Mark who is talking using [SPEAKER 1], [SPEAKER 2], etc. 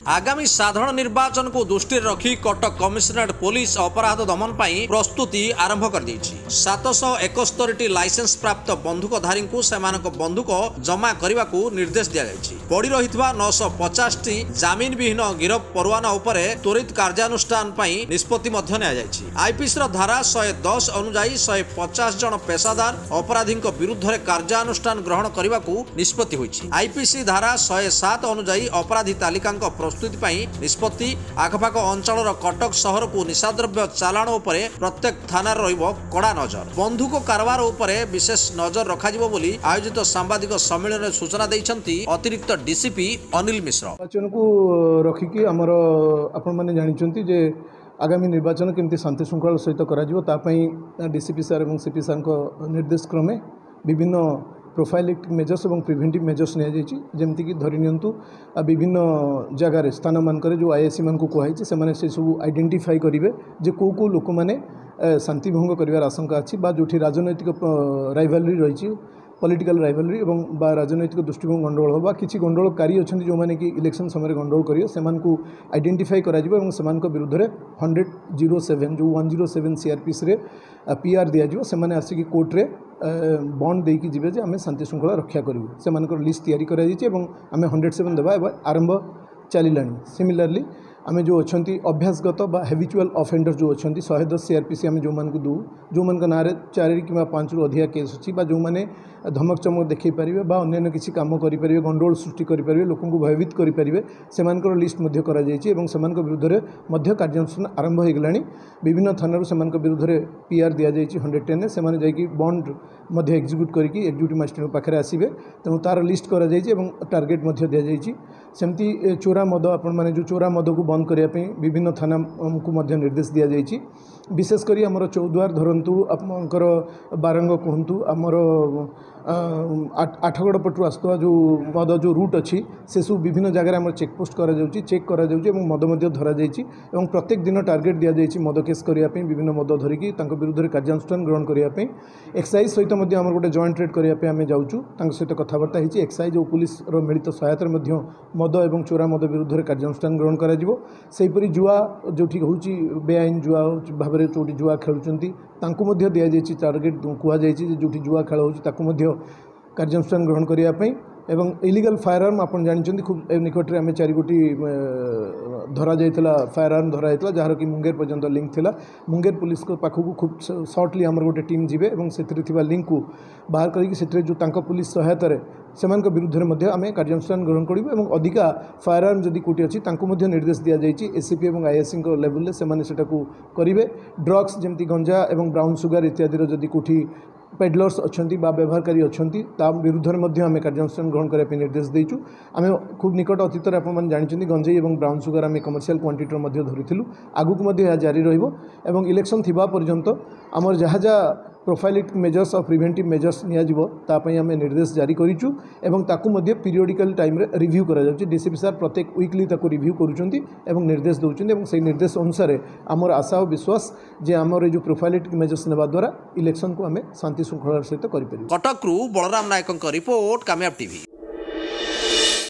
[SPEAKER 1] आगामी साधारण निर्वाचन को दृष्टि रखी कटक कमिशनरेट पुलिस अपराध दमन पर प्रस्तुति आरंभ कर 771 लाइसेंस प्राप्त बंधुकधारी को बंधुक जमा करने को निर्देश दिया पड़ी रही 950 जमीन विहीन गिरफ परवाना उपरे त्वरित कार्यानुष्ठान निष्पत्ति आईपीसी धारा 110 अनुजाई 150 जन पेशादार अपराधी विरुद्ध में कार्यानुष्ठान ग्रहण करने को निष्पत्ति होईछि। आईपीसी धारा 107 अनुजाई अपराधी तालिका प्रस्तुति निष्पत्ति आखपाख अंचल कटक सहर को निशाद्रव्य चालाण उपरे प्रत्येक थाना रहिबो कड़ा नजर। बंधुक कारबार उपरे विशेष नजर रखाजिबो बोली आयोजित सांबादिक सम्मेलन में सूचना दैछंती अतिरिक्त डीसीपी अनिल मिश्र।
[SPEAKER 2] निर्वाचन को रखिकी आमर आपण माने जानिछंती जे आगामी निर्वाचन केमती शांति श्रृंखला सहित कराजिबो तापई डीसीपी सर और सीपी सर को निर्देश क्रमे विभिन्न प्रोफाइलिक मेजर्स और प्रिवेंटिव मेजर्स निया जायछि। जेमती कि धरि नियंतु विभिन्न जगार स्थान मानकर जो आईएससी मान को कहै छै से माने से सब आइडेंटिफाई करिवे जे को लोक माने शांति भंग करिवार आशंका अछि बा जोठी राजनैतिक राइवलरी रही पॉलिटिकल राइवलरी एवं बा राजनैतिक दृष्टिकोण गंडगोल हो किसी गंडगोलकारी अच्छा जो मैंने कि इलेक्शन समय गंडगोल करेंगे से आइडेंटिफाई कर विरुद्ध में 107 जो 107 सीआरपीसी रे पीआर दिज्व से आसिक कोर्ट रे बॉन्ड देकी जीवे जे आम शांति श्रृंखला रक्षा करूँ से लिस्ट तैयारी आम 107 देवा आरंभ चलिलानी। सिमिलरली आम जो अच्छा अभ्यासगत बा हेबिचुअल ऑफेंडर जो अच्छा 110 सीआरपीसी आम जो मानक दू जो मान ना 4 कि 5 रु अधिक केस अच्छी जो मैंने धमक चमक देखई पारे बा अन्य किसी काम करें गंडगोल सृष्टि करें लोक भयभीत करें से लिस्ट से विरुद्ध में कार्यानुष्ठान आरंभ हो गलानी। विभिन्न थाना से विरुद्ध में पीआर दि जाए 110 से बॉन्ड एक्जिक्यूट करके एक्जिक्यूटिव मजिस्ट्रेट पाखे आसवे तेणु तार लिस्ट कर टार्गेट दि जाए। सेमती चोरा मद आपण जो चोरा मद को बंद करने विभिन्न थाना को निर्देश दि जाए। विशेषकर आमर चौद्वार धरतु आपंकर बारंग कहतु आमर आठगड़ पटू आसुवा जो मद जो रूट अच्छी से सब विभिन्न जगह चेकपोस्ट चेक कर मद धरा जाए प्रत्येक दिन टार्गेट दि जाए मद केस करने विभिन्न मद धरिकी विरुद्ध में कार्यानुष्ठान ग्रहण करने एक्साइज सहित आम गोटे जॉइंट रेड करने आम जाऊँ सहित कथबार्ता होती एक्साइज और पुलिस मिलित सहायतार मद और चोरा मद विरुद्ध में कार्यानुष्ठान ग्रहण कर जुआ जो बेआईन जुआ भाव में जो जुआ खेलुंट दि जाए टार्गेट कहुई जो जुआ खेल हो कार्यानुष्ठान ग्रहण करने एवं इलीगल फायर आर्म आप जानते खूब निकट में आम 4 गोटी धरा जाइला फायर आर्म धरा जाइला जार कि मुंगेर पर्यंत लिंक थिला। मुंगेर पुलिस को पाखक खूब सर्टली आमर गोटे टीम जीवे और से लिंक को बाहर करके जो तांका पुलिस सहायतार से विरुद्ध में आम कार्यानुष्ठान ग्रहण करूँ अधिका फायर आर्म जदि कोटी अच्छी निर्देश दि जाए एसीपी और आईएससी लेवल से करेंगे। ड्रग्स जमती गंजा और ब्राउन सुगर इत्यादि जदि कोठी पेडलर्स अच्छा व्यवहारकारी अच्छा विरुद्ध में आम कार्यानुष्ठान ग्रहण करने निर्देश देचु। आम खूब निकट अतीत में जानते गंजेई और ब्राउन सुगर आम कमर्शियल क्वांटिटी धरी आगुक जारी रही इलेक्शन थिबा पर्यंत आमर जहाँ जहाँ प्रोफाइलिक मेजर्स और प्रिवेंटिव मेजर्स नियाजिबो आम निर्देश जारी करिचु एवं ताकु मध्य पीरियडिकल टाइम रे रिव्यू करा जाउछि। डीसीपी सर प्रत्येक वीकली ताकु रिव्यू करूछंती एवं निर्देश दउछंती एवं से निर्देश अनुसार आमर आशा और विश्वास जे आमर जो प्रोफाइलिक मेजर्स नेबा द्वारा इलेक्शन को आम शांति श्रृंखला सहित करि परिबु।
[SPEAKER 1] कटक रु बलराम नायकଙ୍କ रिपोर्ट कामयाब टीवी।